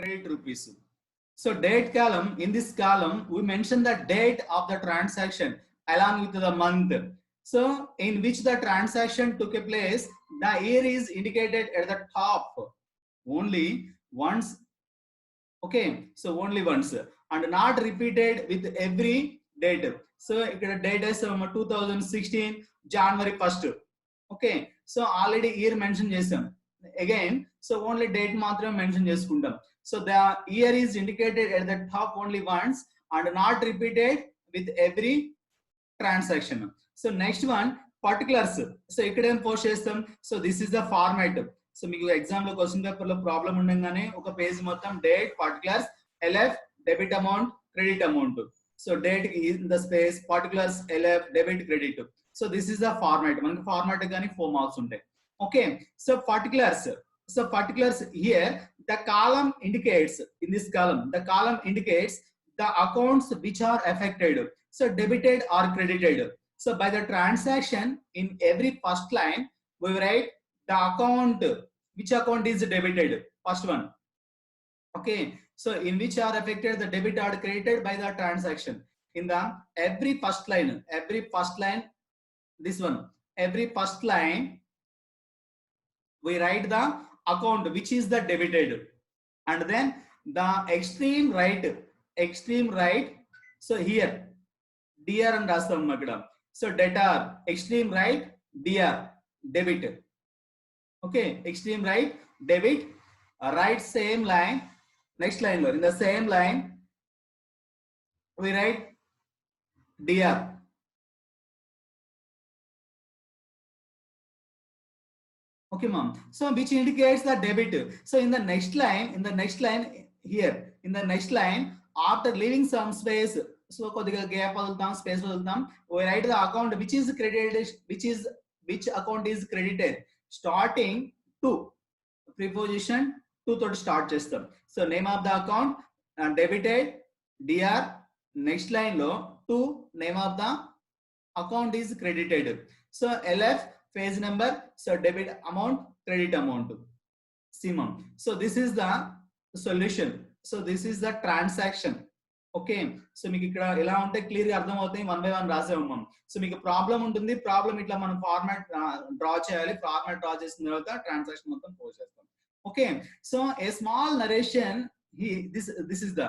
credit rupees. So date column, in this column we mention the date of the transaction along with the month. So in which the transaction took a place, the year is indicated at the top only once. Okay, so only once and not repeated with every date. So ikkada date is 2016 January 1st. Okay, so already year mention chesam again, so only date మాత్రమే mention చేసుకుంటాం. So the year is indicated at the top only once and not repeated with every transaction. So next one, particulars. So ఇక్కడ ఏం post చేస్తాం. So this is the format. So మీకు exam లో question paper లో problem ఉండగానే ఒక page మొత్తం date, particulars, LF, debit amount, credit amount. So date in the space, particulars, LF, debit, credit. So this is the format. మనకి format గానీ 4 marks ఉంటాయి. Okay, so particulars. So particulars here, the column indicates, in this column, the column indicates the accounts which are affected. So debited or credited. So by the transaction, in every first line, we write the account, which account is debited, first one. Okay, so in which are affected the debit or credited by the transaction. In the every first line, this one, every first line, we write the account which is the debited, and then the extreme right, so here dr and rastam makada. So debtor, extreme right, dr, debit. Okay, extreme right, debit, right same line, next line, in the same line we write dr. Okay ma'am, so which indicates the debit. So in the next line here, in the next line, after leaving some space, so kodiga gap వదులుతాం, space వదులుతాం, we write the account which is credited, which account is credited, starting to, preposition to తోటి start చేస్తాం. So name of the account debited, dr, next line లో to, name of the account is credited. So LF, phase number, so debit amount, credit amount, CMOM. So this is the solution. So this is the transaction. Okay, so మీకు ఇక్కడ ఎలా ఉంటే clear గా అర్థం అవుతాయి. 1 by 1 రాసేమం. So మీకు problem ఉంటుంది, problem ఇట్లా మనం ఫార్మాట్ డ్రా చేయాలి. ఫార్మాట్ డ్రా చేసిన తర్వాత ట్రాన్సాక్షన్ మొత్తం పోస్ట్ చేస్తాం. Okay, so a small narration, this is the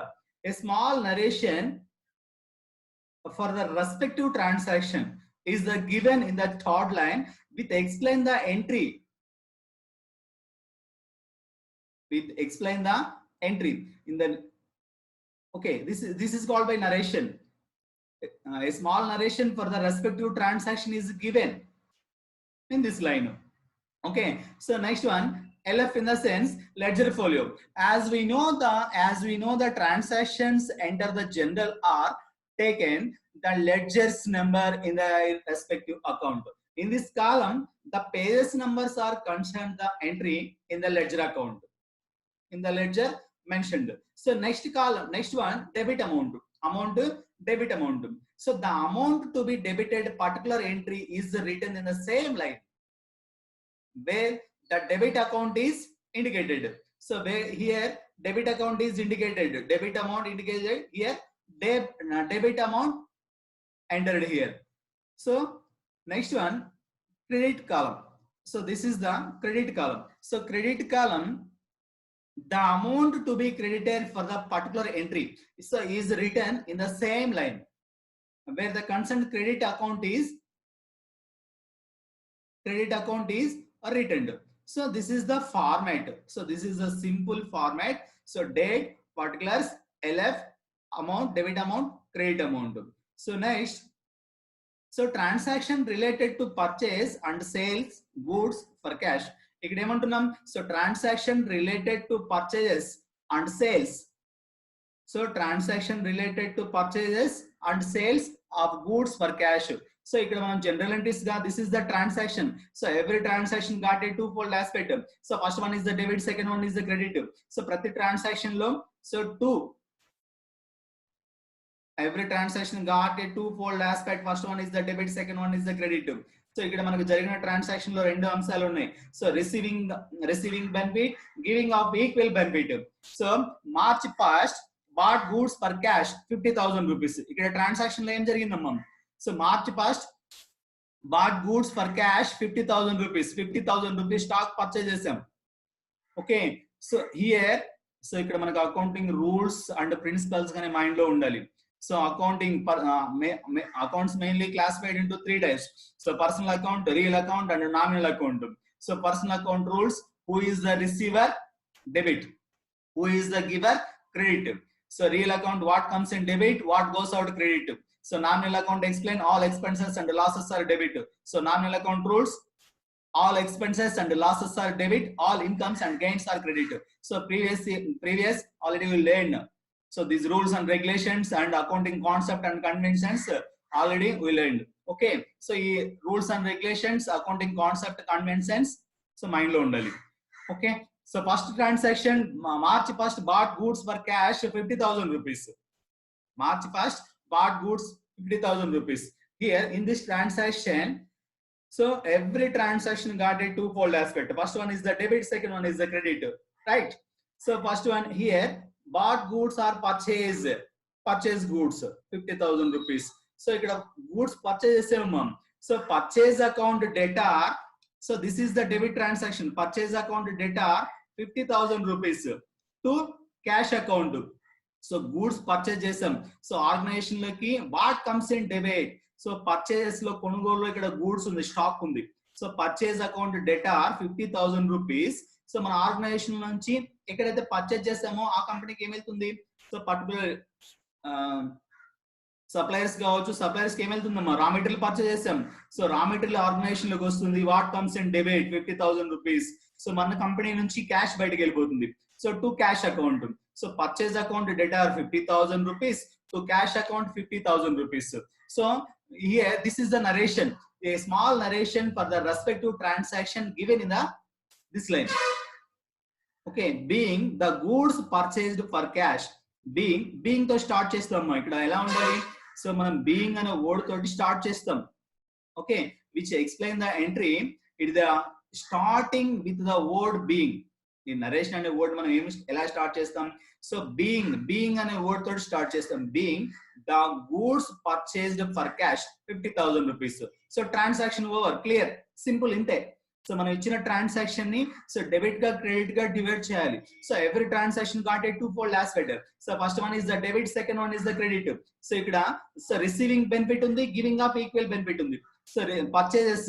a small narration for the respective transaction is the given in the third line with explain the entry, in the, okay, this is called by narration. A small narration for the respective transaction is given in this line. Okay, so next one, LF in the sense ledger folio. As we know the transactions enter the general are taken the ledger's number in the respective account. In this column, the pages numbers are concerned the entry in the ledger account, in the ledger mentioned. So next column, next one, debit amount, debit amount. So the amount to be debited particular entry is written in the same line where the debit account is indicated. So where here debit account is indicated, debit amount indicated here, debit amount entered here. So next one, credit column. So this is the credit column. So credit column, the amount to be credited for the particular entry so is written in the same line where the concerned credit account is written. So this is the format. So this is a simple format. So date, particulars, LF, amount, debit amount, credit amount. So next, so transaction related to purchase and sales goods for cash. ఇక్కడ ఏమంటున్నాం, so transaction related to purchases and sales. So transaction related to purchases and sales of goods for cash. So ఇక్కడ మనం general entries గా this is the transaction. So every transaction got a 2-fold aspect. So first one is the debit, second one is the credit. So ప్రతి transaction లో so every transaction got a 2-fold aspect. First one is the debit, second one is the credit. So ఇక్కడ మనకు జరిగిన transaction లో 2 అంశాలు ఉన్నాయి. So receiving benefit, giving of equal benefit. So March first bought goods for cash 50,000 rupees. ఇక్కడ transaction లో ఏం జరిగిందమ్మా? So March first bought goods for cash 50,000 rupees. 50,000 rupees stock purchase చేసాం. ఓకే, సో హియర్ సో ఇక్కడ మనకు accounting rules and principles గానే mind లో ఉండాలి. So accounting accounts mainly classified into 3 types. So personal account, real account and nominal account. So personal account rules: who is the receiver? Debit. Who is the giver? Credit. So real account, what comes in debit, what goes out credit. So nominal account explain all expenses and losses are debit. So nominal account rules: all expenses and losses are debit, all incomes and gains are credit. So previous already we learned. So these rules and regulations and accounting concept and conventions already we learned. Okay, so rules and regulations, accounting concept, conventions, so mind lo undali. Okay, so first transaction, March 1st bought goods for cash 50,000 rupees. March 1st bought goods 50,000 rupees. Here in this transaction, so every transaction got a twofold aspect. First one is the debit, second one is the credit, right? So first one here, bought goods are purchase goods 50,000 rupees. So ikkada goods purchase chesam. So purchase account debtor. So this is the debit transaction. Purchase account debtor 50,000 rupees to cash account. So goods purchase chesam. So organization loki what comes in debit. So purchase lo konugolu ikkada goods undi, stock undi. So purchase account debtor 50,000 rupees. So మన organisation నుంచి ఎక్కడైతే purchase చేసామో ఆ కంపెనీకి ఏమవుతుంది? So particular suppliers కావచ్చు, suppliers కి ఏమవుతుందమ్మా? Raw material purchase చేసాం. సో రా మెటీరియల్ ఆర్గనైజేషన్ లోకి వస్తుంది. What comes in debit 50,000 rupees. So మన కంపెనీ నుంచి క్యాష్ బయటకు వెళ్ళిపోతుంది. So to cash account. So purchase account debtor 50,000 rupees to cash account 50,000 rupees. So here this is the narration, a small narration for the respective transaction given in the this line. Okay, being the goods purchased for cash. being తో start చేస్తాం. ఇక్కడ ఎలా ఉండాలి? So మనం being అనే word తోటి start చేస్తాం. Okay, which explain the entry. It the starting with the word being. ఈ నరేషన్ అనే వర్డ్ మనం ఎలా స్టార్ట్ చేస్తాం? సో being అనే వర్డ్ తోటి స్టార్ట్ చేస్తాం. being the goods purchased for cash 50,000 rupees. So transaction over, clear, simple, ఇంతే. So మనం ఇచ్చిన ట్రాన్సాక్షన్ ని సో డెబిట్ గా క్రెడిట్ గా డివైడ్ చేయాలి. So every transaction got a twofold aspect. So first one is the debit, second one is the credit. So ఇక్కడ so receiving benefit ఉంది, giving of equal benefit ఉంది. So purchases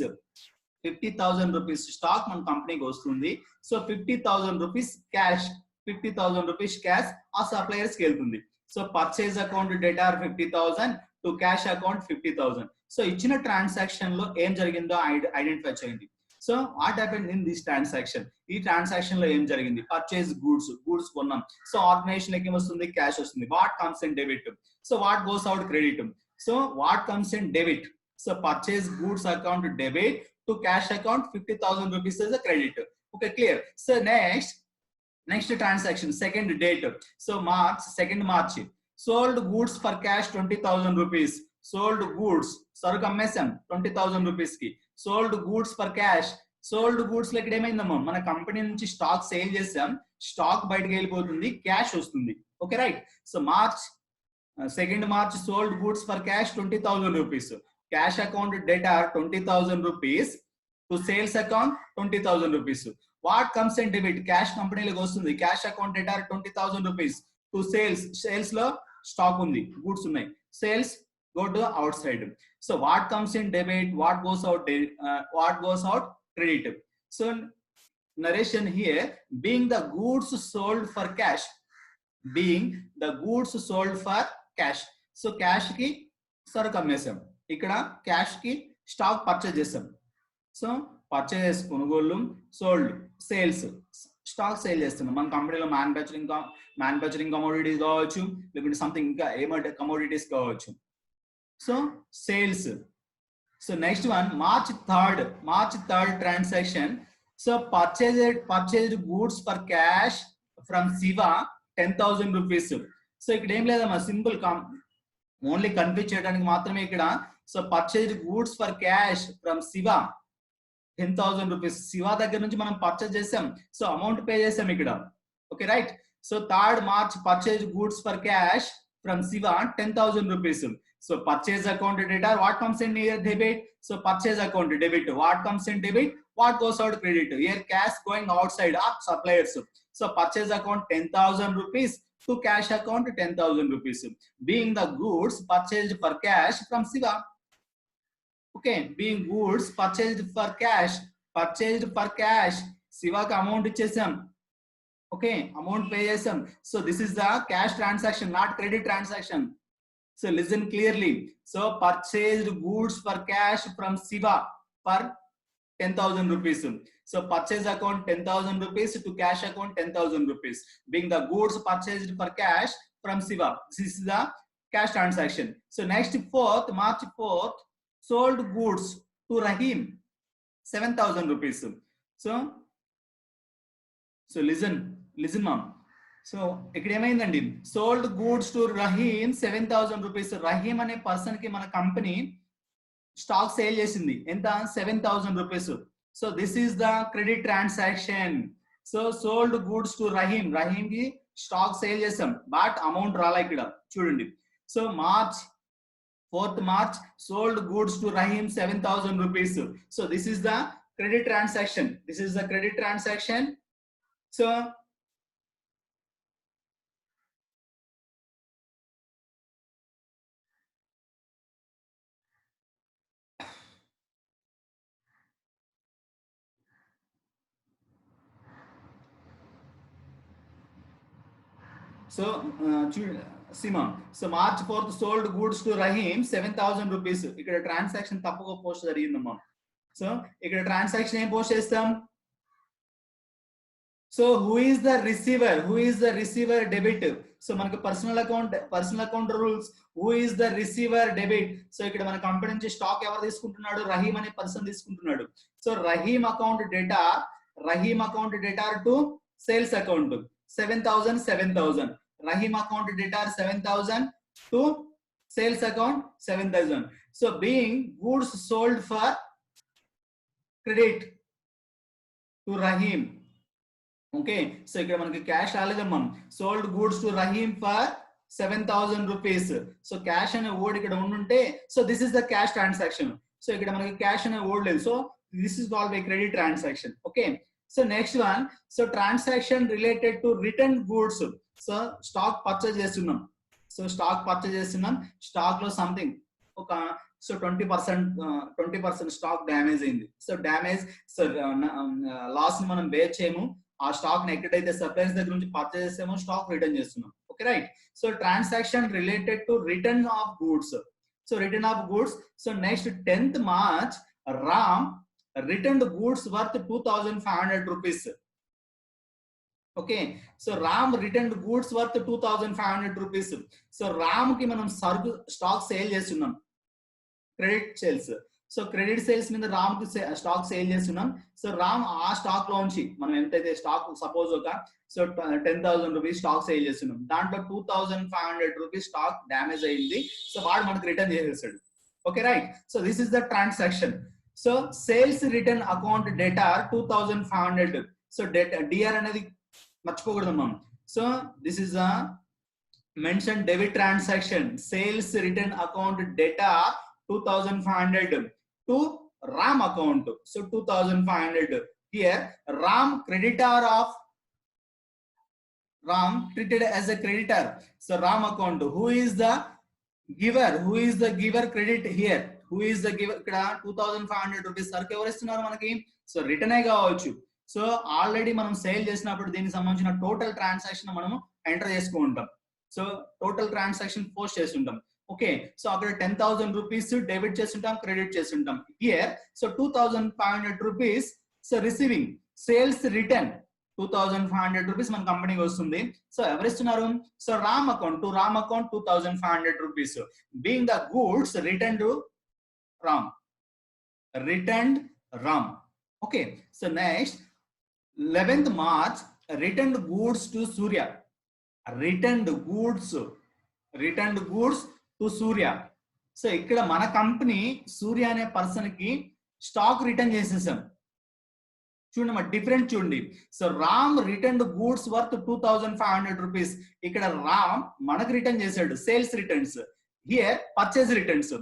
50,000 rupees stock మన కంపెనీకి వస్తుంది. So 50,000 rupees cash, 50,000 rupees cash ఆ suppliers కి వెళ్తుంది. So purchase account debtor 50,000 to cash account 50,000. So ఇచ్చిన ట్రాన్సాక్షన్ లో ఏం జరిగిందో ఐడెంటిఫై చేయండి. So what happened in this transaction? ఈ ట్రాన్సాక్షన్ లో ఏం జరిగింది? పర్చేజ్ గూడ్స్ కొన్నాం. సో ఆర్గనైజేషన్ కి వస్తుంది, క్యాష్ వస్తుంది. What comes in debit. So what goes out credit. So what comes in debit. So purchase goods account debit to cash account 50,000 rupees is the credit. Okay, clear. So next transaction, second date. So second March sold goods for cash 20,000 rupees. Sold goods, సరుకు అమ్మేసాం 20,000 rupees కి. Sold goods for cash. Sold goods లో ఇక్కడ ఏమైందమ్మా? మన company నుంచి stock sale చేసాం, stock బయటకు వెళ్ళిపోతుంది, క్యాష్ వస్తుంది. Okay, right. So second March sold goods for cash 20,000 rupees. Cash account debtor 20,000 rupees to sales account 20,000 rupees. What comes in debit. Cash కంపెనీలోకి వస్తుంది. Cash account debtor 20,000 rupees to sales లో stock ఉంది, goods ఉన్నాయి. Sales go to the outside. So what comes in debit, what goes out credit. So narration here, being the goods sold for cash. So cash ki సరుకు అమ్మేసాం, ఇక్కడ cash కి stock purchase చేసాం. So purchase కొనుగోలు, sold sales, stock sale చేస్తున్నాం. మన కంపెనీలో manufacturing commodities కావచ్చు, లేకుంటే సంథింగ్ ఇంకా ఏమంటే కమోడిటీస్ కావచ్చు. So sales. So next one March third transaction. So purchased goods for cash from Shiva 10,000 rupees. So ఇక్కడ ఏం లేదమ్మా, సింపుల్ ఓన్లీ కన్ఫ్యూజ్ చేయడానికి మాత్రమే ఇక్కడ. So purchased goods for cash from Shiva 10,000 rupees. Shiva దగ్గర నుంచి మనం పర్చేజ్ చేసాం, సో అమౌంట్ పే చేసాం ఇక్కడ. Okay, right. So 3rd March purchased goods for cash from Siva 10,000 rupees. So purchase account data, what comes in here? Debit. So purchase account debit, what comes in debit? What goes out credit? Here cash going outside up suppliers. So purchase account 10,000 rupees to cash account 10,000 rupees. Being the goods purchased for cash from Siva. Okay, being goods purchased for cash, Siva ka amount ichesam. Okay, amount pay chesam. So this is the cash transaction, not credit transaction. So listen clearly. So purchased goods for cash from Siva for 10,000 rupees. So purchase account 10,000 rupees to cash account 10,000 rupees. Being the goods purchased for cash from Siva. This is the cash transaction. So next 4th, March 4th, sold goods to Rahim 7,000 rupees. So listen mom. So ఇక్కడ ఏమైందండి, sold goods to Rahim 7,000 rupees. Rahim అనే person కి మన company stock sale చేసింది ఎంత, 7,000 rupees. So this is the credit transaction. So sold goods to Rahim కి stock sale చేసాం, but amount రాలా ఇక్కడ చూడండి. So March 4th March sold goods to Rahim 7,000 rupees. So this is the credit transaction. So Sima. So March 4th sold goods to Rahim 7,000 rupees. ఇక్కడ transaction తప్పుగా post జరిగిందమ్మా. So ఇక్కడ transaction ఏం post చేస్తాం? So who is the receiver debit. So మనకు personal account rules, who is the receiver debit. So ఇక్కడ మన company నుంచి స్టాక్ ఎవరు తీసుకుంటున్నాడు? రహీం అనే పర్సన్ తీసుకుంటున్నాడు. So Rahim account data to sales account 7,000. Rahim account data 7,000 to sales account 7,000. So being goods sold for credit to Rahim. Okay, so ఇక్కడ మనకి cash రాలేదమ్మా. sold goods to Rahim for 7,000 rupees. So cash అనే word ఇక్కడ ఉండుంటే, so this is the cash transaction. So ఇక్కడ మనకి cash అనే word లేదు. So this is called by credit transaction. Okay, so next one, so transaction related to return goods. సో stock purchase చేస్తున్నాం. Stock లో సంథింగ్ ఒక 20% స్టాక్ డ్యామేజ్ అయింది. So loss ని మనం బేర్ చేయము. ఆ స్టాక్ ని ఎక్కడైతే సప్లైర్స్ దగ్గర నుంచి పర్చేజ్ చేసామో స్టాక్ రిటర్న్ చేస్తున్నాం. Okay right. So transaction related to return of goods. So next 10th March Ram returned goods worth 2,500 rupees. Okay, so Ram returned goods worth 2,500 rupees. So Ram ki manam sargu stock sale chestunnam, credit sales. So credit sales మీద Ram ki stock sale chestunnam. So Ram ఆ stock లో నుంచి మనం ఎంతైతే stock suppose ఒక 10,000 rupees stock sale చేస్తున్నాం, దాంట్లో 2,500 rupees stock damage అయింది. సో వాడు మనకు రిటర్న్ చేసేసాడు. Okay right. So this is the transaction. So sales return account డేటా 2,500. సో డిఆర్ అనేది మర్చిపోకూడదు మనం. So this is a mentioned debit transaction. Sales return account data 2,500 to Ram account. So 2,500 here. Ram creditor of Ram treated as a creditor. So Ram account. Who is the giver credit here? Who is the giver? ఇక్కడ 2,500 rupees సరుకు ఎవరు ఇస్తున్నారు మనకి? So return ఏ కావచ్చు. So already మనం sale చేసినప్పుడు దీనికి సంబంధించిన టోటల్ ట్రాన్సాక్షన్ మనం ఎంటర్ చేసుకుంటాం. సో టోటల్ ట్రాన్సాక్షన్ పోస్ట్ చేస్తుంటాం. ఓకే, సో అక్కడ 10,000 rupees డెబిట్ చేస్తుంటాం, క్రెడిట్ చేస్తుంటాం. Here so 2,500 rupees. So receiving sales return 2,500 rupees మన కంపెనీకి వస్తుంది. సో ఎవరిస్తున్నారు? So Ram account 2,500 rupees. Being the goods return to Ram. Okay, so next 11th March returned goods to Surya. Returned goods to Surya. So ఇక్కడ మన company సూర్య అనే person కి stock return చేసేసాం. చూడమ్మా డిఫరెంట్ చూడండి. So Ram return goods worth 2500 rupees. ఇక్కడ రామ్ మనకు return చేశాడు sales returns, here purchase returns.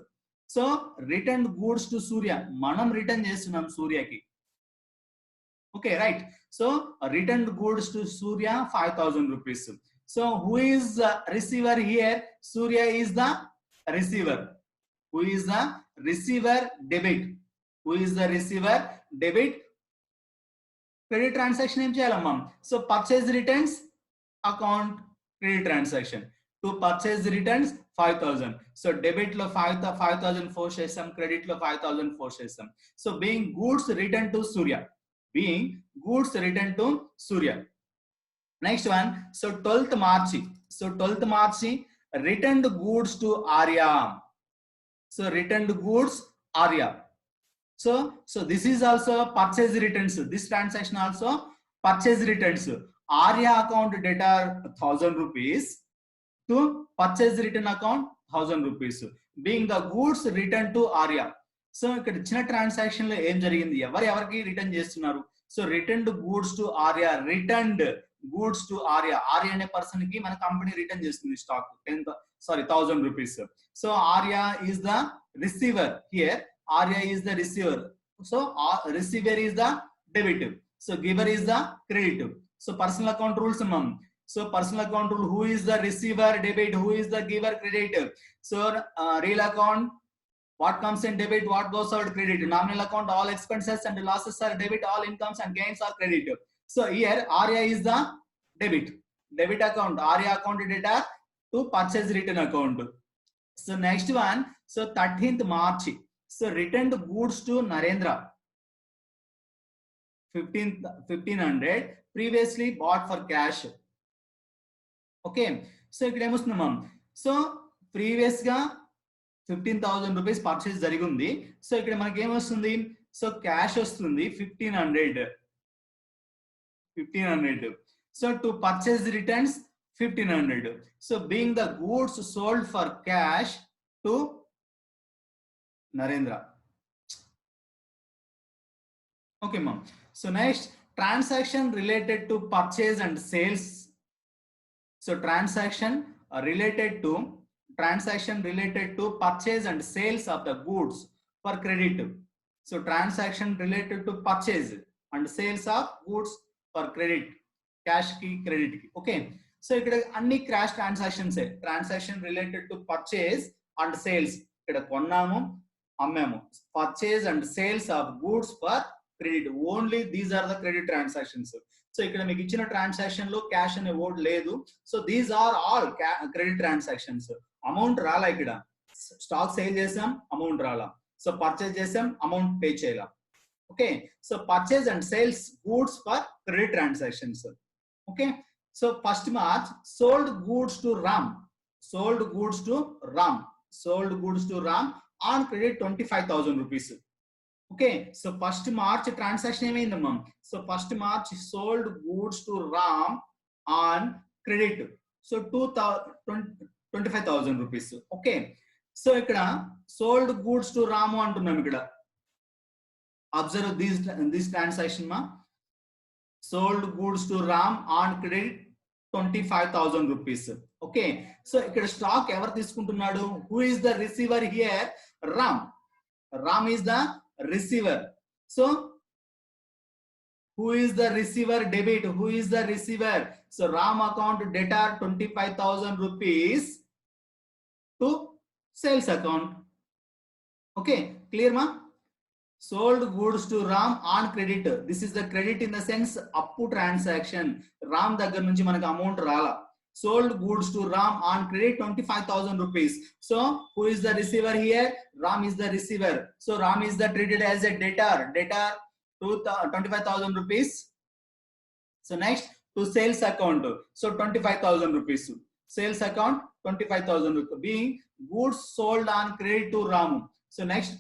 So return goods to Surya, మనం రిటర్న్ చేస్తున్నాం సూర్యకి. Okay right. So return goods to Surya 5000 rupees. So who is receiver here? Surya is the receiver. Who is the receiver? Debit. Who is the receiver? Debit. Credit transaction ఏం చేయాలమ్మా? So purchase returns account credit transaction. To purchase returns 5000. So debit లో 5000 force చేసాం, credit లో 5000 force చేసాం. So being goods returned to Surya. Being goods returned to Surya. Next one. So 12th March. So 12th March returned goods to Arya. So returned goods Arya. So this is also purchase returns. This transaction also purchase returns. Arya account debtor 1000 rupees to purchase return account 1000 rupees. Being the goods returned to Arya. So ఇక్కడ చిన్న transaction లో ఏం జరిగింది? ఎవరికి return చేస్తున్నారు? So returned goods to Arya. Returned goods to Arya. Arya అనే person కి మన కంపెనీ రిటర్న్ చేస్తుంది stock 1000 rupees. So Arya is the receiver here. Arya is the receiver. So receiver is the debit. So giver is the credit. So personal account rules, ma'am. So personal account rule: who is the receiver? Debit. Who is the giver? Credit. So real account, what comes in debit, what goes out credit. Nominal account, all expenses and losses are debit, all incomes and gains are credit. So here Arya is the debit. Debit account. Arya account debtor to purchase return account. So next one. So 13th March. So returned goods to Narendra 1500 previously bought for cash. Okay. So ఇక్కడ ఏమొస్తుందమ్మా? So previous గా 15000 rupees purchase జరిగింది. So ఇక్కడ మనకి ఏమొస్తుంది? So cash వస్తుంది 1500. So to purchase returns 1500. So being the goods sold for cash to Narendra. Okay ma'am. So next, transaction related to purchase and sales. So transaction related to purchase and sales of the goods for credit. So transaction related to purchase and sales of goods for credit. Cash ki credit ki. Okay. So ఇక్కడ అన్ని cash transactions. Transaction related to purchase and sales. ఇక్కడ కొన్నాము, అమ్మాము. Purchase and sales of goods for credit. Only these are the credit transactions. So ఇక్కడ మీకు ఇచ్చిన transaction లో cash అనే వర్డ్ లేదు. So these are all credit transactions. Amount రాలా, ఇక్కడ స్టాక్ సేల్ చేసాం, అమౌంట్ రాలా. సో పర్చేజ్ చేసాం, అమౌంట్ పే చేయాల. Okay. So purchase and sales goods for credit transactions. Okay. So 1st March, sold goods to Ram. Sold goods to Ram. Sold goods to Ram on credit 25,000 rupees. Okay. So 1st March transaction ఏమైంది ma'am? So 1st March sold goods to Ram on credit. So 25,000 rupees. Okay. So ఇక్కడ sold goods to Ram అంటున్నాం ఇక్కడ. Observe this transaction ma. Sold goods to Ram on credit 25,000 rupees. Okay. So ఇక్కడ stock ఎవరు తీసుకుంటున్నాడు? Who is the receiver here? Ram. Ram is the receiver. So who is the receiver? Debit. Who is the receiver? So Ram account debtor 25,000 rupees to sales account. Okay. Clear ma? Sold goods to Ram on credit. This is the credit in the sense appu transaction. Ram దగ్గర నుంచి మనకు amount రాలా. Sold goods to Ram on credit 25,000 rupees. So who is the receiver here? Ram is the receiver. So Ram is the treated as a debtor. Debtor 25,000 rupees. So next, to sales account. So 25,000 rupees. Sales account 25,000 rupees. Being goods sold on credit to Ram. So next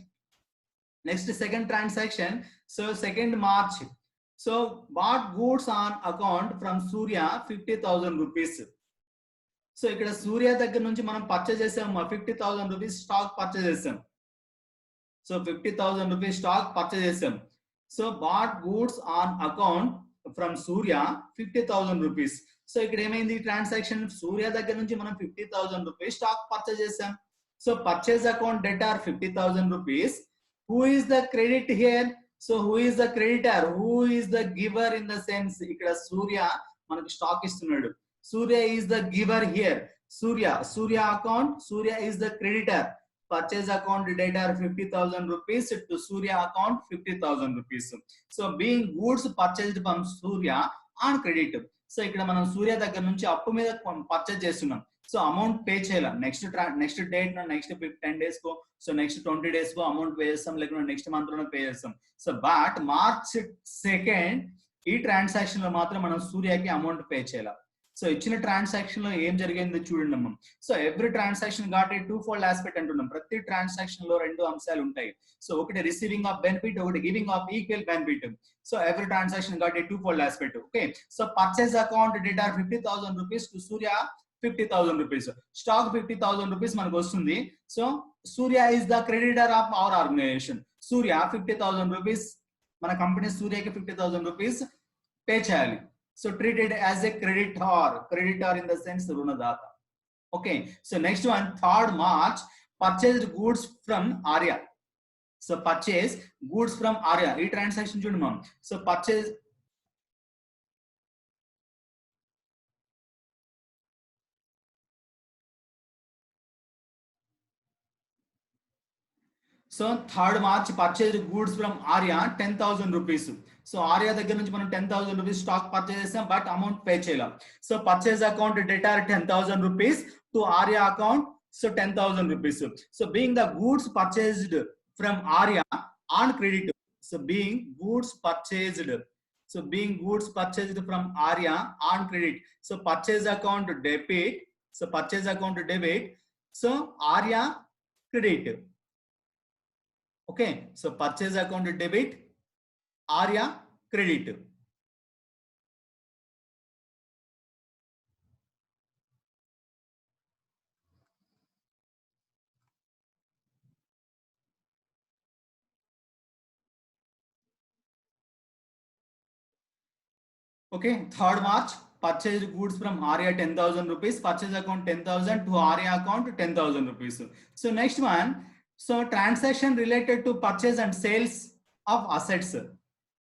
second transaction. So 2nd March. So bought goods on account from Surya 50,000 rupees. So ఇక్కడ సూర్య దగ్గర నుంచి మనం purchase చేసాం 50,000 rupees stock purchase చేసాం. So 50,000 rupees stock purchase చేసాం. So bought goods on account from Surya 50,000 rupees. So ఇక్కడ ఏమైంది transaction, Surya దగ్గర నుంచి మనం 50,000 రూపీస్ స్టాక్ పర్చేజ్ చేసాం. So purchase account debtor 50,000 rupees. Who is the credit here? So who is the creditor, who is the giver in the sense, ఇక్కడ సూర్య మనకు stock ఇస్తున్నాడు. Surya is the giver here. Surya account, Surya is the creditor. Purchase account data 50,000 rupees to Surya account 50,000 rupees. So being goods purchased from Surya on credit. So ఇక్కడ మనం సూర్య దగ్గర నుంచి అప్పు మీద purchase చేస్తున్నాం. సో అమౌంట్ పే చేయాలి. నెక్స్ట్ డేట్ నెక్స్ట్ 10 days కో, so next 20 days కో amount pay చేస్తాం, లేకపోతే నెక్స్ట్ మంత్ లోనే పే చేస్తాం. సో బట్ March 2nd ఈ ట్రాన్సాక్షన్ లో మాత్రం మనం సూర్యకి అమౌంట్ పే చేయాలి. సో ఇచ్చిన ట్రాన్సాక్షన్ లో ఏం జరిగిందో చూడండి అమ్మ. So every transaction got a two fold aspect అంటున్నాం. ప్రతి ట్రాన్సాక్షన్ లో రెండు అంశాలు ఉంటాయి. సో ఒకటి రిసీవింగ్ ఆఫ్ బెనిఫిట్, ఒకటి giving of equal benefit. So every transaction got a two fold aspect. Okay, so purchase account debtor 50,000 rupees to Surya 50,000 rupees. Stock 50,000 rupees మనకు వస్తుంది. So Surya is the creditor of our organisation. Surya 50,000 rupees, మన company సూర్యకి 50,000 rupees pay చేయాలి. So treated as a creditor in the sense runadata. Okay, so next one, 3rd March, purchased goods from Arya. So purchase goods from Arya. This transaction chudum ma'am. So purchase. So 3rd March purchased goods from Arya 10,000 rupees. So Arya దగ్గర నుంచి మనం 10,000 rupees stock purchase చేసాం, but amount pay చేయాలి. So purchase account debtor 10,000 rupees to Arya account, so 10,000 rupees. So being the goods purchased from Arya on credit. So being goods purchased from Arya on credit. So purchase account debit. So Arya credit. Okay, so purchase account debit, Arya credit. Okay, 3rd March purchased goods from Arya 10,000 rupees. Purchase account 10,000 to Arya account 10,000 rupees. So next one, so transaction related to purchase and sales of assets.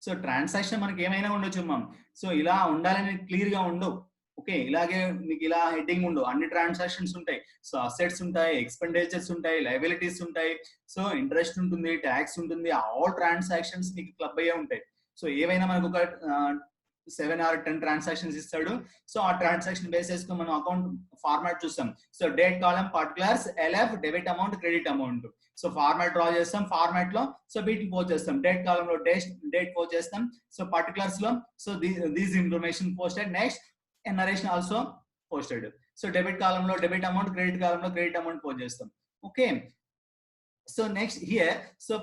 So transaction మనకి ఏమైనా ఉండొచ్చు ma'am. So ఇలా ఉండాలని clear గా ఉండవు. Okay, ఇలాగే మీకు ఇలా హెడ్డింగ్ ఉండవు. అన్ని ట్రాన్సాక్షన్స్ ఉంటాయి. సో అసెట్స్ ఉంటాయి, ఎక్స్పెండిచర్స్ ఉంటాయి, లయబిలిటీస్ ఉంటాయి, సో ఇంట్రెస్ట్ ఉంటుంది, ట్యాక్స్ ఉంటుంది. ఆల్ ట్రాన్సాక్షన్స్ మీకు క్లబ్ అయ్యే ఉంటాయి. సో ఏవైనా మనకు ఒక 7 or 10 ట్రాన్సాక్షన్స్ ఇస్తాడు. సో ఆ ట్రాన్సాక్షన్ బేస్ చేసుకుని మనం అకౌంట్ ఫార్మాట్ చూస్తాం. సో డేట్ కాలం, particulars, LF, debit amount, credit amount. So format draw చేస్తాం. ఫార్మాట్ లో సో వీటిని పోస్ట్ చేస్తాం. డేట్ కాలంలో డేట్ పోస్ట్ చేస్తాం. సో పర్టికులర్స్ లో so these information posted. Next narration also posted. So debit కాలంలో డెబిట్ అమౌంట్, క్రెడిట్ కాలంలో క్రెడిట్ అమౌంట్ పోస్ట్ చేస్తాం. Okay, so next here, so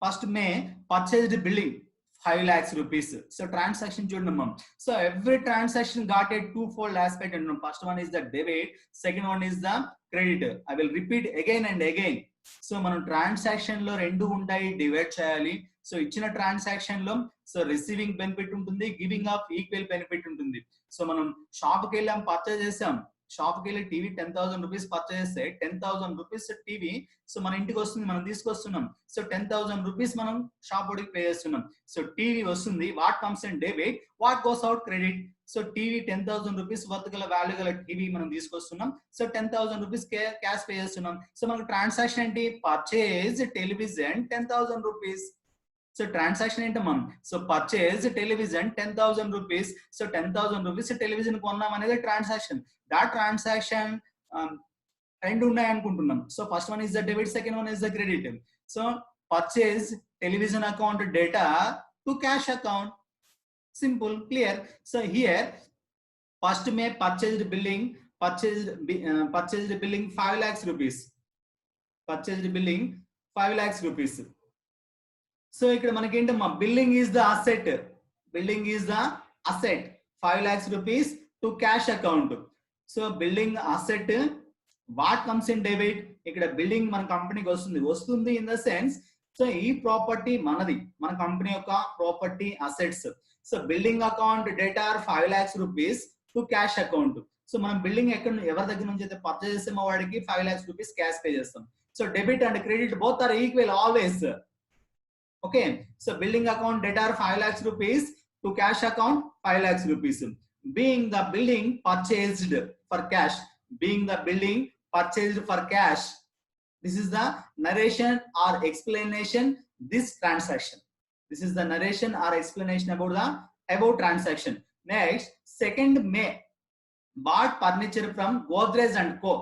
first May purchased building 5 lakhs rupees. So transaction చూడండి ma'am. So every transaction got a two-fold aspect. And first one is the debit, second one is the credit. I will repeat again and again. So మనం transaction లో రెండు ఉంటాయి, divide చేయాలి. So ఇచ్చిన transaction లో so receiving benefit ఉంటుంది, giving of equal benefit ఉంటుంది. So మనం షాప్ కి వెళ్ళాం, పర్చేజ్ చేసాం. షాప్ కి వెళ్ళి టీవీ 10,000 రూపీస్ పర్చేజ్ చేస్తే 10,000 రూపీస్ టీవీ సో మన ఇంటికి వస్తుంది, మనం తీసుకొస్తున్నాం. సో 10,000 రూపీస్ మనం షాప్ వాడికి పే చేస్తున్నాం. సో టీవీ వస్తుంది, what comes in debit, what goes out credit. So TV 10,000 rupees worth గల వాల్యూ గల టీవీ మనం తీసుకొస్తున్నాం. సో 10,000 రూపీస్ క్యాష్ పే చేస్తున్నాం. సో మనకు ట్రాన్సాక్షన్ ఏంటి, purchase television 10,000 rupees. So transaction ఏంటమ్మా, so purchase television 10,000 rupees. So 10,000 rupees television కొన్నాం అనేది ట్రాన్సాక్షన్. దాట్ ట్రాన్సాక్షన్ రెండు ఉన్నాయి అనుకుంటున్నాం. So first one is the debit, second one is the credit. So purchase television account data to cash account. Simple, clear. So here first May purchased building 5 lakhs rupees. Purchased building 5 lakhs rupees. So ఇక్కడ మనకి ఏంటమ్మా, building is the asset. 5 lakhs rupees to cash account. So building asset, what comes in debit. ఇక్కడ building మన కంపెనీకి వస్తుంది in the sense so ఈ property మనది, మన కంపెనీ యొక్క property assets. So building account debtor 5 lakhs rupees to cash account. So మనం building ఎవరి దగ్గర నుంచి అయితే పర్చేజ్ చేసామో వాడికి 5 lakhs rupees క్యాష్ పే చేస్తాం. So debit and credit both are equal always. Okay, so building account debtor 5 lakhs rupees to cash account 5 lakhs rupees. Being the building purchased for cash, being the building purchased for cash, this is the narration or explanation this transaction. This is the narration or explanation about the above transaction. Next, 2nd May, bought furniture from Godrej and Co,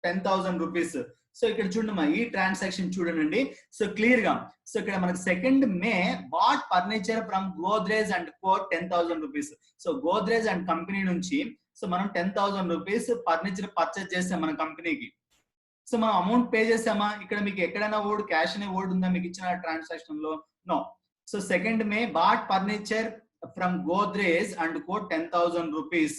10,000 rupees. So ఇక్కడ చూడండి ఈ transaction చూడండి. So clear గా, so ఇక్కడ మనకి 2nd May bought furniture from Godrej and co 10,000 rupees. So Godrej and company నుంచి so మనం 10,000 rupees furniture purchase చేసాం మన కంపెనీకి. సో మనం అమౌంట్ పే చేసామా? ఇక్కడ మీకు ఎక్కడైనా వర్డ్ క్యాష్ అనే వర్డ్ ఉందా మీకు ఇచ్చిన ట్రాన్సాక్షన్ లో? No. So 2nd May bought furniture from Godrej and co 10,000 rupees.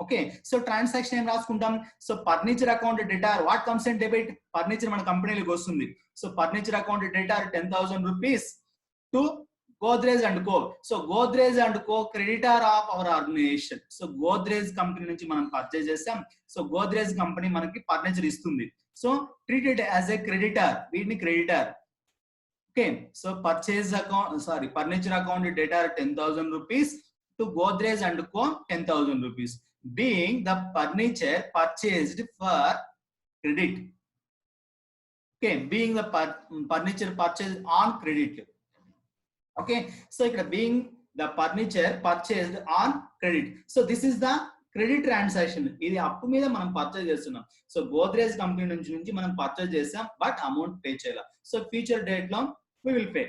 Okay, so transaction ఏం రాసుకుంటాం? So furniture account debtor what comes and debit, furniture మన కంపెనీలోకి వస్తుంది. So furniture account debtor 10,000 rupees to Godrej and co. So Godrej and co creditor of our organisation. So Godrej company నుంచి మనం purchase చేసాం. So Godrej company మనకి furniture ఇస్తుంది. So treated as a creditor, వీటిని creditor. Okay, so purchase account furniture account debtor 10,000 rupees to Godrej and co 10,000 rupees. Being the furniture purchased for credit. Okay, being the furniture purchased on credit. Okay, so ikkada being the furniture purchased on credit. So this is the credit transaction. ఇది అప్పు మీద మనం purchase చేస్తున్నాం. So Godrej company నుంచి మనం purchase చేసాం, but amount pay చేయాలి. So future date లో we will pay.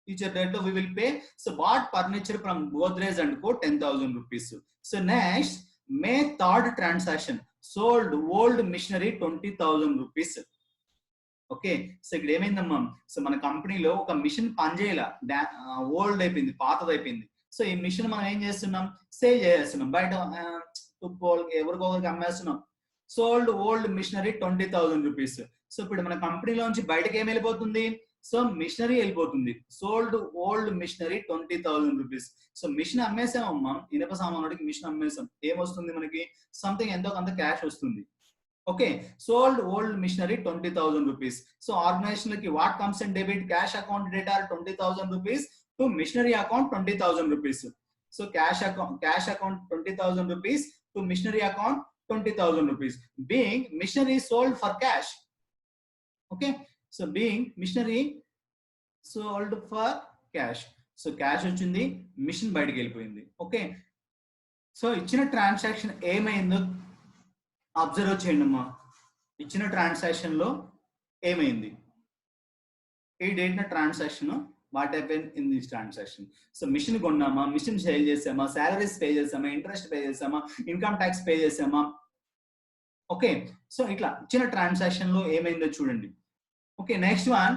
Future date lo we will pay. So bought furniture from Godrej and Co 10,000 rupees. So next, May 3rd transaction, sold old machinery 20,000 rupees. Okay, so ఇక్కడ ఏమైందమ్మా? So మన కంపెనీలో ఒక machine పనిచేయాల, old అయిపోయింది, పాతది అయిపోయింది. So ఈ machine మనం ఏం చేస్తున్నాం? సేల్ చేస్తున్నాం, బయట ఎవరికొకరికి అమ్మేస్తున్నాం. Sold old machinery 20,000 rupees. So ఇప్పుడు మన కంపెనీలో నుంచి బయటకి ఏం వెళ్ళిపోతుంది? సో మిషనరీ వెళ్ళిపోతుంది. Sold old machinery 20,000 rupees. So machine అమ్మేసాం అమ్మా, ఇనప సామానుడికి మిషన్ అమ్మేసాం. ఏమొస్తుంది మనకి? సంథింగ్ ఎంతో కొంత క్యాష్ వస్తుంది. Okay, sold old machinery 20,000 rupees. So organisation కి what comes and debit? Cash account debtor 20,000 rupees to machinery account 20,000 rupees. So cash account 20,000 rupees to machinery account 20,000 rupees. Being machinery sold for cash. Okay, so being machinery sold for cash. So cash వచ్చింది, machine బయటకు వెళ్ళిపోయింది. Okay, so ఇచ్చిన transaction ఏమైందో observe చేయండి అమ్మా. ఇచ్చిన transaction లో ఏమైంది? ఈ date transaction what happen in this transaction? So machine కొన్నామా, మిషన్ సేల్ చేసామా, సాలరీస్ పే చేసామా, ఇంట్రెస్ట్ పే చేసామా, ఇన్కమ్ ట్యాక్స్ పే చేసామా? ఓకే, సో ఇట్లా ఇచ్చిన ట్రాన్సాక్షన్ లో ఏమైందో చూడండి. Okay, next one,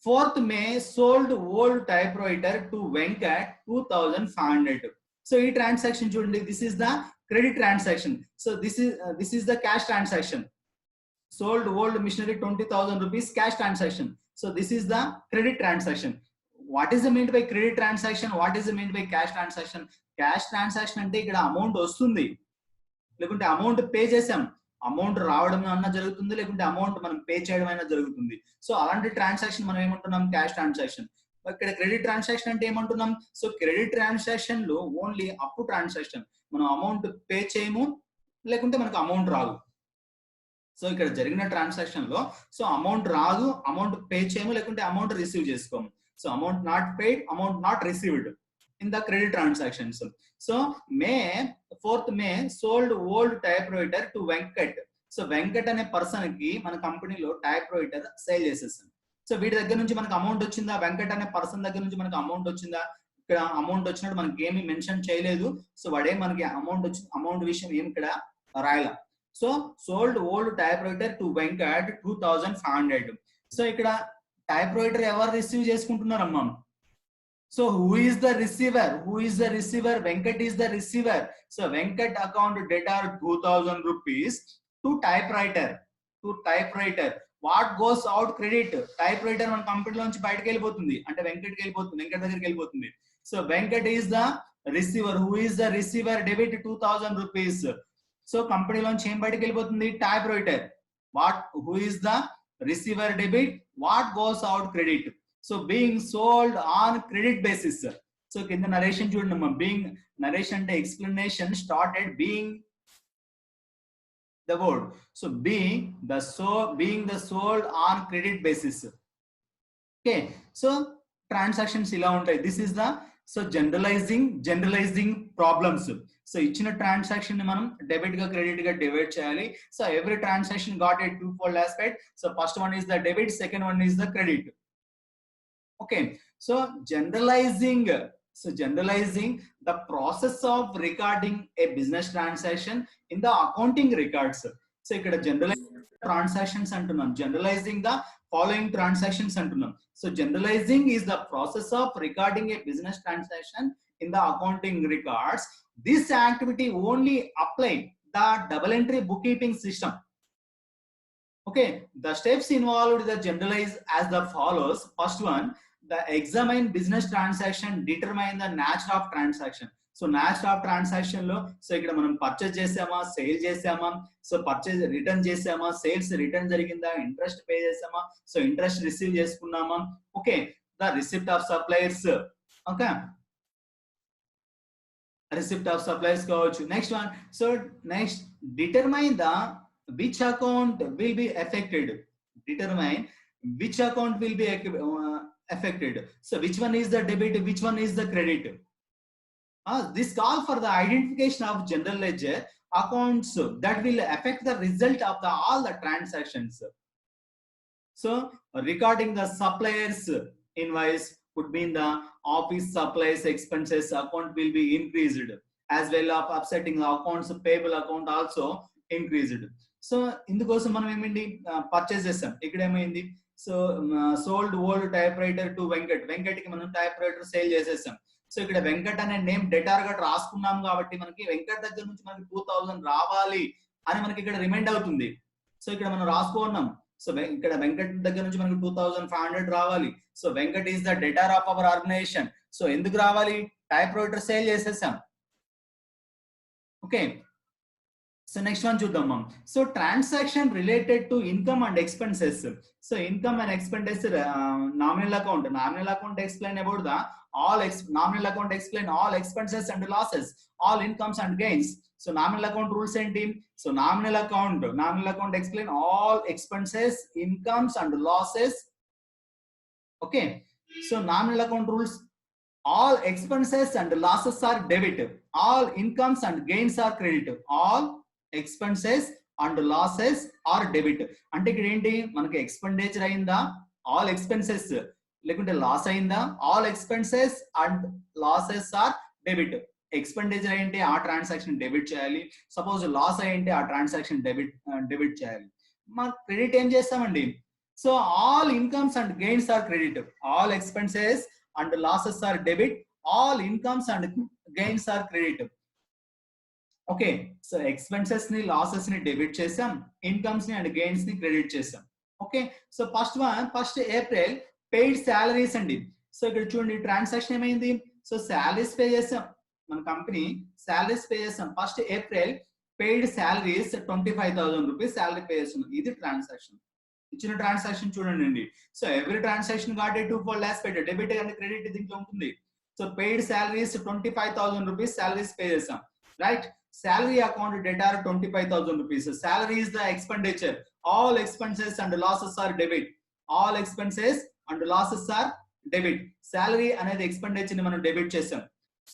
4th May sold old typewriter to Venkat 2,500. So ఈ ట్రాన్సాక్షన్ చూడండి, this is the credit transaction. So this is the cash transaction. sold old machinery 20,000 rupees cash transaction. So this is the credit transaction. What is the meant by credit transaction? What is the meant by cash transaction? Cash transaction అంటే ఇక్కడ amount వస్తుంది, లేకుంటే amount pay చేసాం, amount రావడం అన్నా జరుగుతుంది, లేకుంటే amount మనం పే చేయడం అయినా జరుగుతుంది. సో అలాంటి ట్రాన్సాక్షన్ మనం ఏమంటున్నాం? Cash transaction. ఇక్కడ క్రెడిట్ ట్రాన్సాక్షన్ అంటే ఏమంటున్నాం? సో క్రెడిట్ ట్రాన్సాక్షన్ లో ఓన్లీ అప్పు ట్రాన్సాక్షన్, మనం అమౌంట్ పే చేయము, లేకుంటే మనకు అమౌంట్ రాదు. సో ఇక్కడ జరిగిన ట్రాన్సాక్షన్ లో సో అమౌంట్ రాదు, అమౌంట్ పే చేయము, లేకుంటే అమౌంట్ రిసీవ్ చేసుకోము. So amount not paid, amount not received in the credit transactions. So 4th May sold old typewriter to Venkat. So Venkat అనే పర్సన్ కి మన కంపెనీలో టైప్ రైటర్ సేల్ చేసేసాం. సో వీటి దగ్గర నుంచి మనకు అమౌంట్ వచ్చిందా? వెంకట్ అనే పర్సన్ దగ్గర నుంచి మనకు అమౌంట్ వచ్చిందా? ఇక్కడ అమౌంట్ వచ్చినట్టు మనకి ఏమి మెన్షన్ చేయలేదు. సో వాడే మనకి అమౌంట్ వచ్చింది, అమౌంట్ విషయం ఏమి ఇక్కడ రాయాల. So sold old typewriter to Venkat 2,500. So ఇక్కడ టైప్ రైటర్ ఎవరు రిసీవ్ చేసుకుంటున్నారమ్మా? So who is the receiver? Who is the receiver? Venkat is the receiver. So Venkat account debtor 2,000 rupees to typewriter. To typewriter. What goes out credit, type writer మన కంపెనీలో నుంచి బయటకు వెళ్ళిపోతుంది అంటే వెంకట్కి వెళ్ళిపోతుంది, వెంకట్ దగ్గరికి వెళ్ళిపోతుంది. So Venkat is the receiver, who is the receiver, debit 2000 rupees. So కంపెనీలోంచి ఏం బయటకు వెళ్ళిపోతుంది, typewriter. What, who is the receiver, debit, what goes out credit. So being sold on credit basis. So కింద నరేషన్ చూడండి అమ్మా, being narration అంటే explanation started being the word. So being the sold on credit basis. Okay, so transactions ila untai. This is the generalizing problems. So ichina transaction ni manam debit ga credit ga divide cheyali. So every transaction got a twofold aspect. So first one is the debit, second one is the credit. Okay, so generalizing the process of recording a business transaction in the accounting records. So ikkada generalizing transactions antunnam, generalizing the following transactions antunnam. So generalizing is the process of recording a business transaction in the accounting records. This activity only apply the double entry bookkeeping system. Okay, the steps involved the generalize as the follows. First one, the examine business transaction, determine the nature of transaction. So nature of transaction lo, so ikkada manam purchase chesama, sale chesama, so purchase return chesama, sales return jariginda, interest pay chesama, so interest receive cheskunnama. Okay, the receipt of suppliers. Okay, receipt of suppliers kaavachu. Next one, so next determine the which account will be affected. Determine which account will be affected. So which one is the debit, which one is the credit. This call for the identification of general ledger accounts that will affect the result of all the transactions. So recording the suppliers invoice could be in the office supplies expenses account will be increased, as well as upsetting the accounts payable account also increased. So ఇందుకోసం మనం ఏమైంది, purchase చేస్తాం. ఇక్కడ ఏమైంది, so sold old typewriter to Venkat, Venkat కి మనం type writer sale చేసేస్తాం. So ఇక్కడ వెంకట్ అనే నేమ్ డెటార్ గా రాసుకున్నాం కాబట్టి మనకి వెంకట్ దగ్గర నుంచి మనకి 2000 రావాలి అని మనకి ఇక్కడ రిమైండ్ అవుతుంది. సో ఇక్కడ మనం రాసుకున్నాం. సో ఇక్కడ వెంకట్ దగ్గర నుంచి మనకి 2500 రావాలి. So Venkat is the debtor of our organisation. So ఎందుకు రావాలి, టైప్ రైటర్ సేల్ చేసేసాం. ఓకే, so next one చూద్దాం మనం. So transaction related to income and expenses. So income and expenditure, nominal account explain about the nominal account explain all expenses and losses, all incomes and gains. So nominal account rules ఏంటి, so nominal account explain all expenses, incomes and losses. Okay, so nominal account rules, all expenses and losses are debit, all incomes and gains are credit, all expenses and losses are debit. అంటే ఇక్కడ ఏంటి, మనకి expenditure అయిందా, all expenses, లేకుంటే loss అయిందా, all expenses and losses are debit. Expenditure అయింటే ఆ transaction debit చేయాలి, సపోజ్ లాస్ అయింటే ఆ ట్రాన్సాక్షన్ డెబిట్ చేయాలి. మన క్రెడిట్ ఏం చేస్తామండి, so all incomes and gains are credit, all expenses and losses are debit, all incomes and gains are credit. Okay, so expenses ని లాసెస్ ని డెబిట్ చేసాం, ఇన్కమ్స్ ని అండ్ గెయిన్స్ ని క్రెడిట్ చేసాం. Okay, so first April paid salaries అండి. So ఇక్కడ చూడండి transaction ఏమైంది, సో సాలరీస్ పే చేసాం, మన కంపెనీ సాలరీస్ పే చేసాం. First April paid salaries 25,000 rupees salary pay చేస్తున్నాం. ఇది ట్రాన్సాక్షన్, ఇచ్చిన ట్రాన్సాక్షన్ చూడండి. So every transaction got a twofold aspect, debit and credit దీంట్లో ఉంటుంది. So paid salaries 25,000 rupees salaries pay చేసాం, right. Salary account debtor 25,000 rupees. Salary is the expenditure. All expenses and losses are debit. All expenses and losses are debit. Salary అనేది expenditure ని మనం debit చేసాం.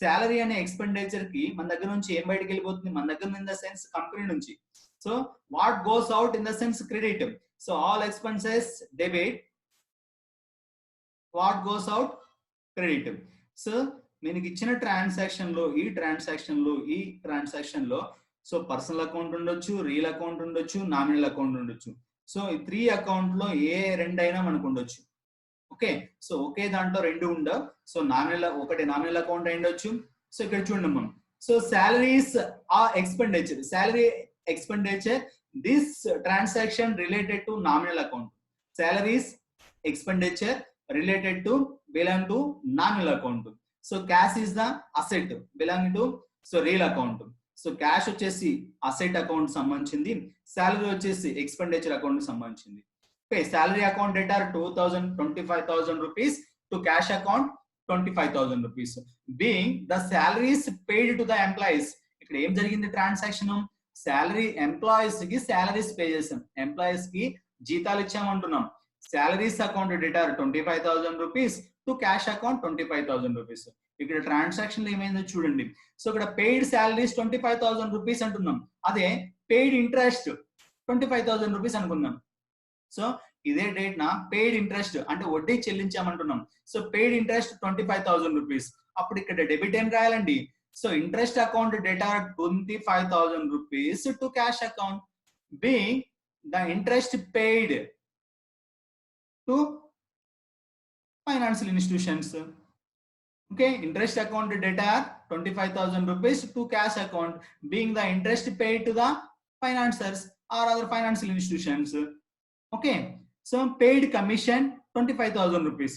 Salary అనే expenditure కి మన దగ్గర నుంచి ఏం బయటకు వెళ్ళిపోతుంది, మన దగ్గర ఇన్ ద సెన్స్ కంపెనీ నుంచి. So what goes out in the sense credit. So all expenses debit, what goes out credit. So మీకు ఇచ్చిన ట్రాన్సాక్షన్ లో సో పర్సనల్ అకౌంట్ ఉండొచ్చు, రియల్ అకౌంట్ ఉండొచ్చు, నామినల్ అకౌంట్ ఉండొచ్చు. సో ఈ 3 అకౌంట్ లో ఏ రెండైనా మనకు ఉండొచ్చు. ఓకే, సో ఒకే దాంట్లో రెండు ఉండవు. సో ఒకటి నామినల్ అకౌంట్ ఉండొచ్చు. సో ఇక్కడ చూడండి మనం, సో సాలరీస్ ఆ expenditure, salary expenditure, this transaction related to nominal account. salaries expenditure related to belong to non-real account. So cash is the asset belonging to real account. So cash వచ్చేసి asset account సంబంధించింది, salary వచ్చేసి expenditure account సంబంధించింది. Okay, salary account data 25,000 rupees to cash account 25,000 rupees. Being the salaries paid to the employees. ఇక్కడ ఏం జరిగింది ట్రాన్సాక్షన్? Salary employees కి salaries pay చేసాం, ఎంప్లాయీస్ కి జీతాలు ఇచ్చామంటున్నాం. Salaries account data 25,000 rupees to cash account 25,000 rupees. ఇక్కడ ట్రాన్సాక్షన్ లో ఏమైందో చూడండి. సో ఇక్కడ పెయిడ్ సాలరీస్ 25,000 rupees అంటున్నాం, అదే పెయిడ్ ఇంట్రెస్ట్ 25,000 rupees అనుకుందాం. సో ఇదే డేట్ నా పెయిడ్ ఇంట్రెస్ట్ అంటే వడ్డీ చెల్లించామంటున్నాం. So paid interest 25,000 rupees. అప్పుడు ఇక్కడ డెబిట్ ఏం రాయాలండి? So interest account data 25,000 rupees to cash account, being the interest paid to financial institutions. Okay, interest account data 25,000 rupees to cash account, being the interest paid to the financiers or other financial institutions. Okay, so paid commission 25,000 rupees.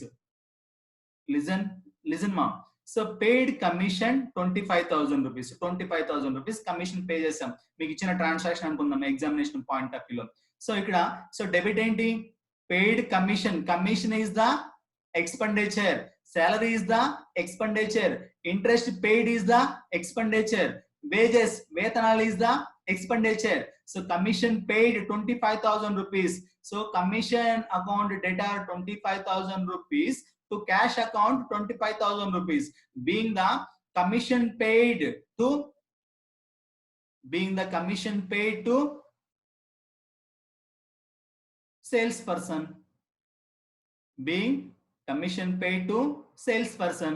Listen ma'am. So paid commission 25,000 rupees. 25,000 rupees commission pay chesam. Meeku ichina transaction anukundam examination point of view lo. So ikkada so debit enti paid commission. Commission is the expenditure. Salary is the expenditure. Interest paid is the expenditure. Wages, vetanal is the expenditure. So commission paid 25,000 rupees. So commission account data 25,000 rupees to cash account 25,000 rupees. Being the commission paid to salesperson. Being commission paid to salesperson.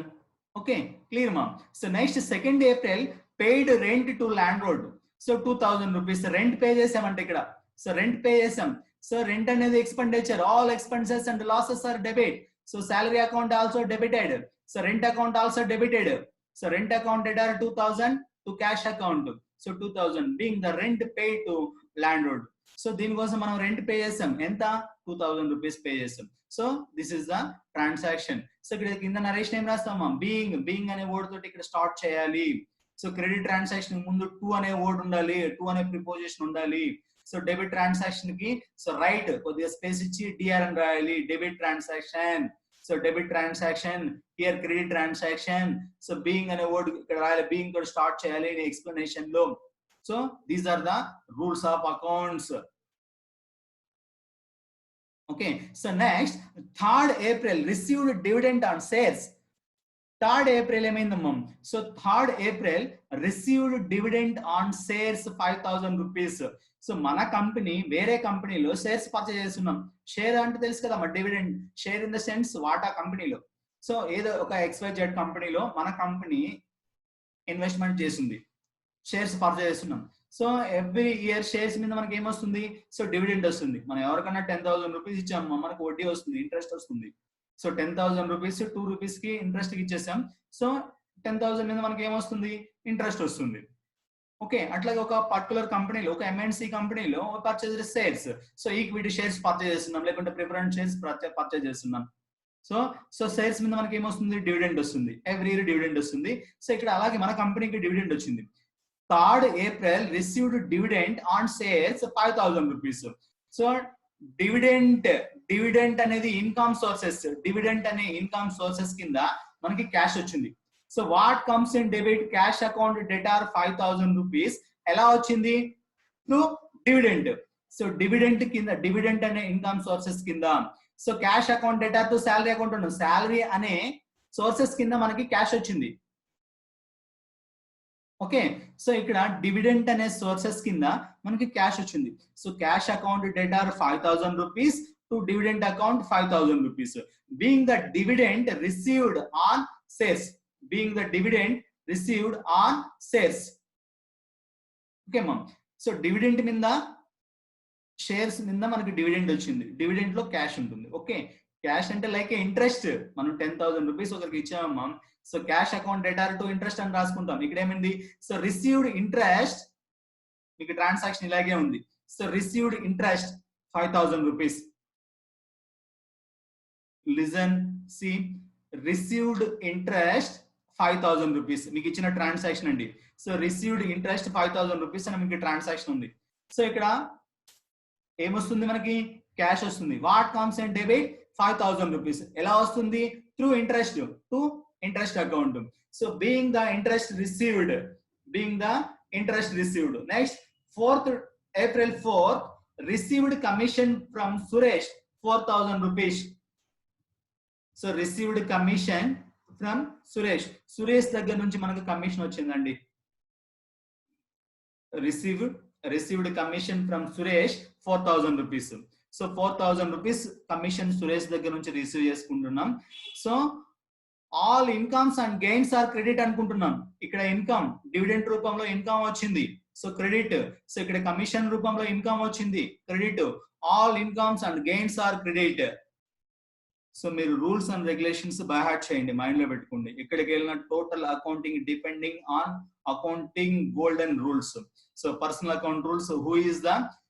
Okay, clear ma'am. So next 2nd April paid rent to landlord. So 2,000 rupees rent pay చేసామంటే ఇక్కడ. So rent pay చేసాం. So rent అనేది expenditure, all expenses and losses are debit. So salary account also debited. So rent account also debited. So rent account data 2,000 to cash account. So 2,000 being the rent paid to landlord. So దీనికోసం మనం rent pay చేసాం, ఎంత? 2,000 rupees pay చేసాం. So this is the transaction. So ఇక్కడ కింద narration ఏం రాస్తామా? Being అనే word తోటి ఇక్కడ స్టార్ట్ చేయాలి. సో క్రెడిట్ ట్రాన్సాక్షన్ ముందు టు అనే వర్డ్ ఉండాలి, టు అనే ప్రిపోజిషన్ ఉండాలి. సో డెబిట్ ట్రాన్సాక్షన్ కి సో రైట్ కొద్దిగా స్పేస్ ఇచ్చి డిఆర్ అని రాయాలి. Debit transaction. So debit transaction, here credit transaction. So being అనే వర్డ్ ఇక్కడ రాయాలి, బీయింగ్ తోటి స్టార్ట్ చేయాలి ఎక్స్ప్లెనేషన్ లో. So these are the rules of accounts. Okay, so next 3rd April received dividend on shares. 3rd April ఏమైందమ్మా? So 3rd April received dividend on shares 5,000 rupees. So మన company వేరే కంపెనీలో shares purchase చేస్తున్నాం. Share అంటే తెలుసు కదా మా dividend, share in the sense వాటా కంపెనీలో. సో ఏదో ఒక XYZ కంపెనీలో మన కంపెనీ ఇన్వెస్ట్మెంట్ చేసింది, షేర్స్ పర్చేజ్ చేస్తున్నాం. సో ఎవ్రీ ఇయర్ షేర్స్ మీద మనకి ఏమొస్తుంది? సో డివిడెండ్ వస్తుంది. మనం ఎవరికన్నా 10,000 rupees ఇచ్చాము, మనకు వడ్డీ వస్తుంది, ఇంట్రెస్ట్ వస్తుంది. సో 10,000 rupees 2 rupees కి ఇంట్రెస్ట్ ఇచ్చేసాం. సో 10,000 మీద మనకి ఏమొస్తుంది? ఇంట్రెస్ట్ వస్తుంది. ఓకే, అట్లాగే ఒక పర్టికులర్ కంపెనీలో, ఒక MNC కంపెనీలో purchase shares, so equity shares purchase చేస్తున్నాం, లేకుంటే ప్రిఫరెన్స్ షేర్స్ పర్చేజ్ చేస్తున్నాం. సో షేర్స్ మీద మనకి ఏమొస్తుంది? డివిడెండ్ వస్తుంది, ఎవ్రీ ఇయర్ డివిడెండ్ వస్తుంది. సో ఇక్కడ అలాగే మన కంపెనీకి డివిడెండ్ వచ్చింది. 3rd April received dividend on shares 5,000 rupees. So dividend అనేది ఇన్కమ్ సోర్సెస్, డివిడెంట్ అనే ఇన్కమ్ సోర్సెస్ కింద మనకి క్యాష్ వచ్చింది. So what comes in debit cash account data 5,000 rupees. ఎలా వచ్చింది? Through dividend. సో డివిడెంట్ కింద, డివిడెంట్ అనే ఇన్కమ్ సోర్సెస్ కింద. So cash account data to salary account ఉంది, శాలరీ అనే సోర్సెస్ కింద మనకి క్యాష్ వచ్చింది. ఓకే, సో ఇక్కడ డివిడెంట్ అనే సోర్సెస్ కింద మనకి క్యాష్ వచ్చింది. So cash account data 5,000 rupees to dividend account 5,000 rupees. Being the dividend received on shares. Being the dividend received on shares. Okay ma'am. So dividend మీద, shares మీద మనకి dividend వచ్చింది, dividend లో cash ఉంటుంది. Okay, cash అంటే like interest. మనం 10,000 rupees ఒకరికి ఇచ్చామమ్మా. So cash account data to interest అని రాసుకుంటాం. ఇక్కడ ఏమైంది? సో రిసీవ్డ్ ఇంట్రెస్ట్, మీకు ట్రాన్సాక్షన్ ఇలాగే ఉంది. So received interest 5,000 rupees. listen, see, received interest 5,000 rupees మీకు ఇచ్చిన ట్రాన్సాక్షన్ అండి. సో రిసీవ్డ్ ఇంట్రెస్ట్ 5,000 రూపీస్ అని మీకు ట్రాన్సాక్షన్ ఉంది. సో ఇక్కడ ఏమొస్తుంది మనకి క్యాష్ వస్తుంది. What comes and debit 5,000 rupees. ఎలా వస్తుంది? Through interest to interest account. So being the interest received, next 4th April 4th received commission from Suresh 4,000 rupees. So received commission from Suresh దగ్గర నుంచి మనకు కమిషన్ వచ్చిందండి. Received commission from Suresh 4,000 rupees. So 4,000 rupees commission Suresh దగ్గర నుంచి receive చేసుకుంటున్నాం. So all incomes and gains are credit అనుకుంటున్నాం. ఇక్కడ income dividend రూపంలో ఇన్కమ్ వచ్చింది, సో క్రెడిట్. సో ఇక్కడ కమిషన్ రూపంలో ఇన్కమ్ వచ్చింది, credit. All incomes and gains are credit. So మీరు rules and regulations by heart చేయండి, మైండ్ లో పెట్టుకోండి. ఇక్కడికి వెళ్ళిన total accounting depending on accounting golden rules. So personal account rules, who is the